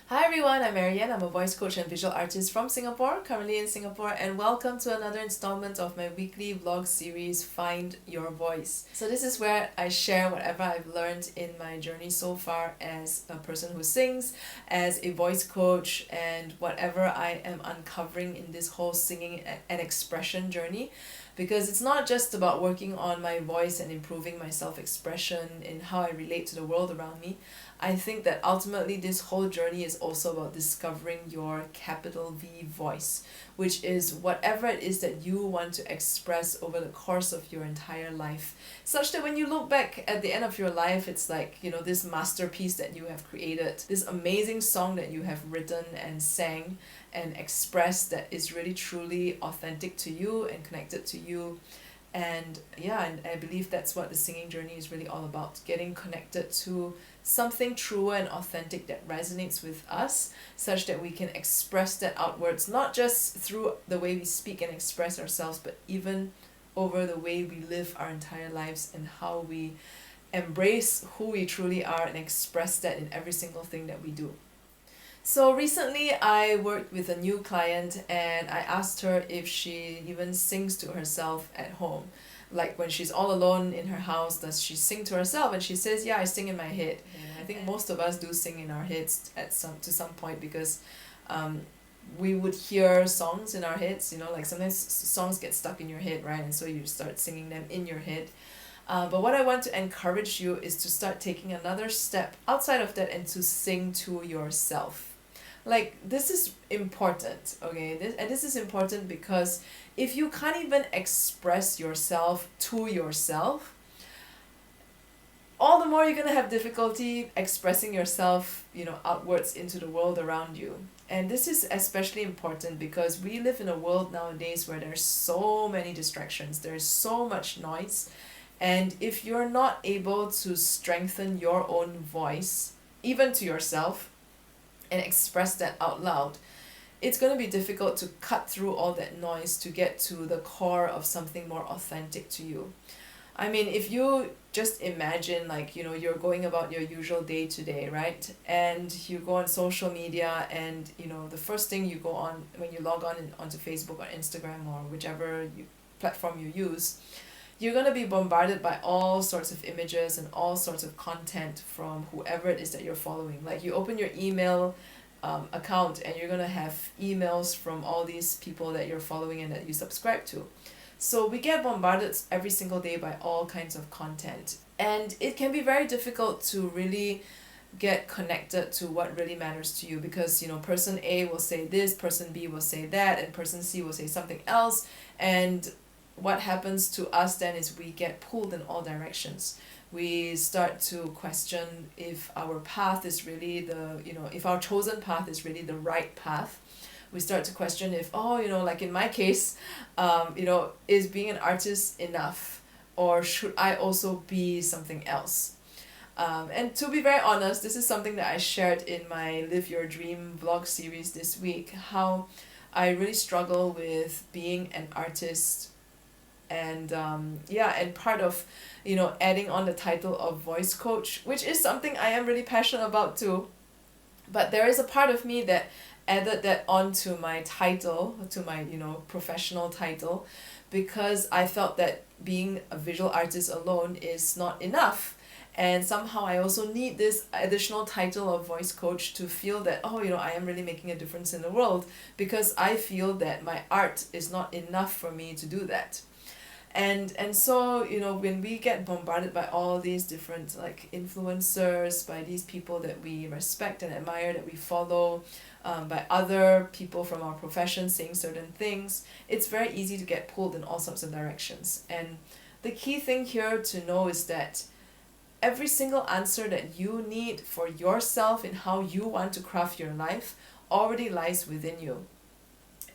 Hi everyone, I'm MaryAnn. I'm a voice coach and visual artist from Singapore, currently in Singapore, and welcome to another installment of my weekly vlog series, Find Your Voice. So this is where I share whatever I've learned in my journey so far as a person who sings, as a voice coach, and whatever I am uncovering in this whole singing and expression journey. Because it's not just about working on my voice and improving my self-expression in how I relate to the world around me. I think that ultimately this whole journey is also about discovering your capital V voice, which is whatever it is that you want to express over the course of your entire life, such that when you look back at the end of your life, it's like, this masterpiece that you have created, this amazing song that you have written and sang and expressed that is really truly authentic to you and connected to you. And yeah, and I believe that's what the singing journey is really all about, getting connected to something true and authentic that resonates with us, such that we can express that outwards, not just through the way we speak and express ourselves, but even over the way we live our entire lives and how we embrace who we truly are and express that in every single thing that we do. So recently I worked with a new client and I asked her if she even sings to herself at home. Like when she's all alone in her house, does she sing to herself? And she says, yeah, I sing in my head. And I think most of us do sing in our heads to some point, because we would hear songs in our heads, like sometimes songs get stuck in your head, right? And so you start singing them in your head. But what I want to encourage you is to start taking another step outside of that and to sing to yourself. Like, this is important, okay? This is important because if you can't even express yourself to yourself, all the more you're going to have difficulty expressing yourself, outwards into the world around you. And this is especially important because we live in a world nowadays where there's so many distractions, there's so much noise. And if you're not able to strengthen your own voice, even to yourself, and express that out loud, it's going to be difficult to cut through all that noise to get to the core of something more authentic to you. I mean, if you just imagine, like, you're going about your usual day to day, right? And you go on social media and, the first thing you go on when you log on onto Facebook or Instagram or whichever platform you use, you're going to be bombarded by all sorts of images and all sorts of content from whoever it is that you're following. Like, you open your email account and you're going to have emails from all these people that you're following and that you subscribe to. So we get bombarded every single day by all kinds of content. And it can be very difficult to really get connected to what really matters to you, because person A will say this, person B will say that, and person C will say something else. And what happens to us then is we get pulled in all directions. We start to question if our path is really if our chosen path is really the right path. We start to question if, like in my case, is being an artist enough? Or should I also be something else? And to be very honest, this is something that I shared in my Live Your Dream vlog series this week, how I really struggle with being an artist. And and part of adding on the title of voice coach, which is something I am really passionate about too, but there is a part of me that added that onto my title, to my professional title, because I felt that being a visual artist alone is not enough. And somehow I also need this additional title of voice coach to feel that, I am really making a difference in the world, because I feel that my art is not enough for me to do that. And so, when we get bombarded by all these different like influencers, by these people that we respect and admire, that we follow, by other people from our profession saying certain things, it's very easy to get pulled in all sorts of directions. And the key thing here to know is that every single answer that you need for yourself in how you want to craft your life already lies within you.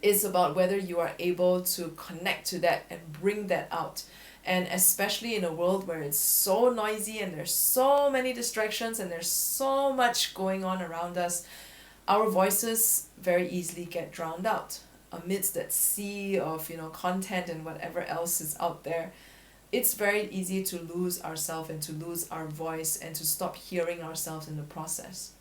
It's about whether you are able to connect to that and bring that out. And especially in a world where it's so noisy and there's so many distractions and there's so much going on around us, our voices very easily get drowned out amidst that sea of content and whatever else is out there. It's very easy to lose ourselves and to lose our voice and to stop hearing ourselves in the process.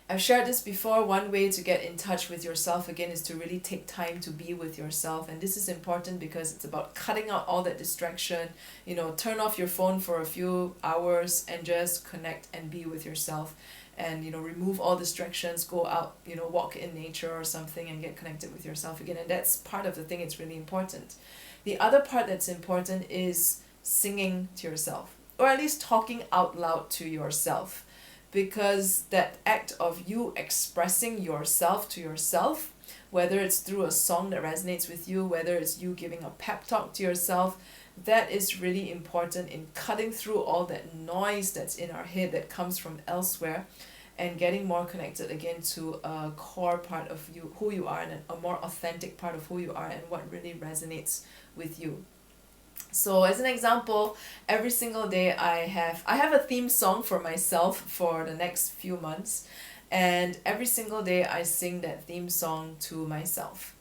I've shared this before. One way to get in touch with yourself again is to really take time to be with yourself. And this is important because it's about cutting out all that distraction. Turn off your phone for a few hours and just connect and be with yourself. And, remove all distractions, go out, walk in nature or something and get connected with yourself again. And that's part of the thing. It's really important. The other part that's important is singing to yourself, or at least talking out loud to yourself. Because that act of you expressing yourself to yourself, whether it's through a song that resonates with you, whether it's you giving a pep talk to yourself, that is really important in cutting through all that noise that's in our head that comes from elsewhere, and getting more connected again to a core part of you, who you are, and a more authentic part of who you are and what really resonates with you. So as an example, every single day I have a theme song for myself for the next few months, and every single day I sing that theme song to myself.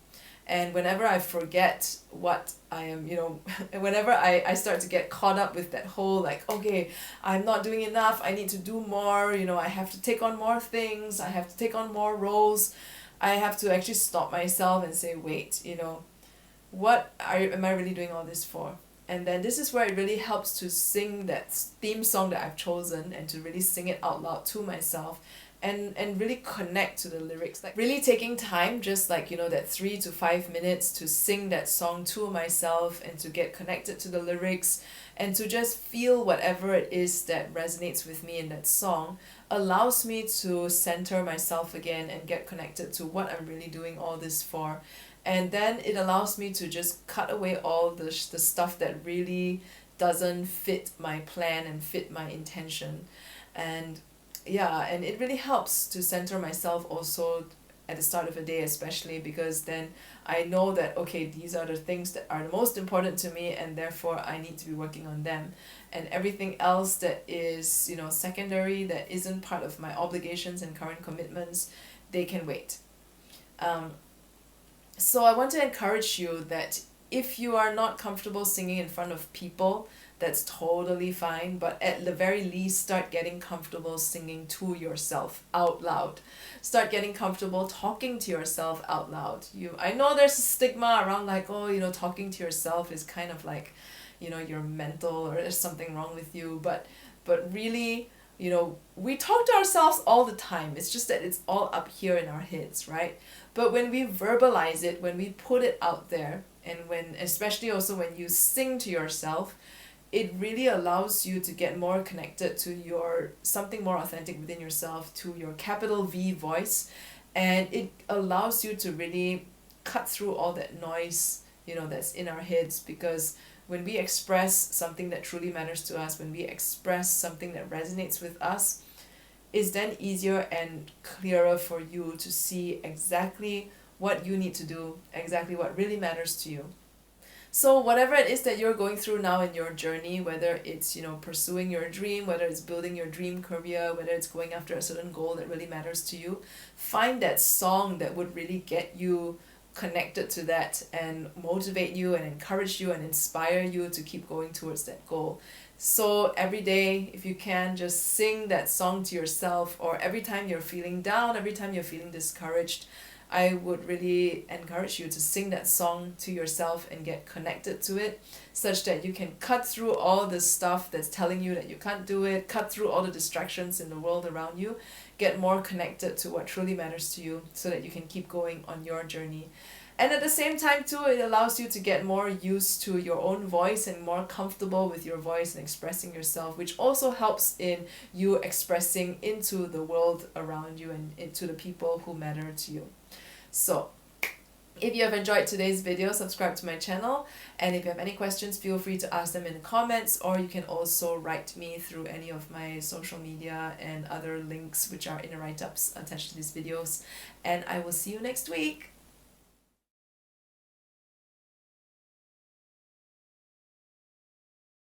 And whenever I forget what I am, whenever I start to get caught up with that whole like, okay, I'm not doing enough, I need to do more, I have to take on more things, I have to take on more roles, I have to actually stop myself and say, wait, am I really doing all this for? And then this is where it really helps to sing that theme song that I've chosen and to really sing it out loud to myself, and really connect to the lyrics. Like really taking time, just like, that 3 to 5 minutes to sing that song to myself and to get connected to the lyrics and to just feel whatever it is that resonates with me in that song, allows me to center myself again and get connected to what I'm really doing all this for. And then it allows me to just cut away all the stuff that really doesn't fit my plan and fit my intention. And and it really helps to center myself also at the start of a day, especially because then I know that, okay, these are the things that are the most important to me, and therefore I need to be working on them. And everything else that is, secondary, that isn't part of my obligations and current commitments, they can wait. So I want to encourage you that if you are not comfortable singing in front of people, that's totally fine, but at the very least, start getting comfortable singing to yourself out loud. Start getting comfortable talking to yourself out loud. I know there's a stigma around like, oh, talking to yourself is kind of like, you're mental or there's something wrong with you, but really, we talk to ourselves all the time. It's just that it's all up here in our heads, right? But when we verbalize it, when we put it out there, and especially also when you sing to yourself, it really allows you to get more connected to something more authentic within yourself, to your capital V voice, and it allows you to really cut through all that noise, that's in our heads. Because when we express something that truly matters to us, when we express something that resonates with us, it's then easier and clearer for you to see exactly what you need to do, exactly what really matters to you. So whatever it is that you're going through now in your journey, whether it's, pursuing your dream, whether it's building your dream career, whether it's going after a certain goal that really matters to you, find that song that would really get you connected to that and motivate you and encourage you and inspire you to keep going towards that goal. So every day, if you can, just sing that song to yourself, or every time you're feeling down, every time you're feeling discouraged, I would really encourage you to sing that song to yourself and get connected to it, such that you can cut through all the stuff that's telling you that you can't do it, cut through all the distractions in the world around you, get more connected to what truly matters to you so that you can keep going on your journey. And at the same time too, it allows you to get more used to your own voice and more comfortable with your voice and expressing yourself, which also helps in you expressing into the world around you and into the people who matter to you. So, if you have enjoyed today's video, subscribe to my channel, and if you have any questions, feel free to ask them in the comments, or you can also write me through any of my social media and other links which are in the write-ups attached to these videos. And I will see you next week.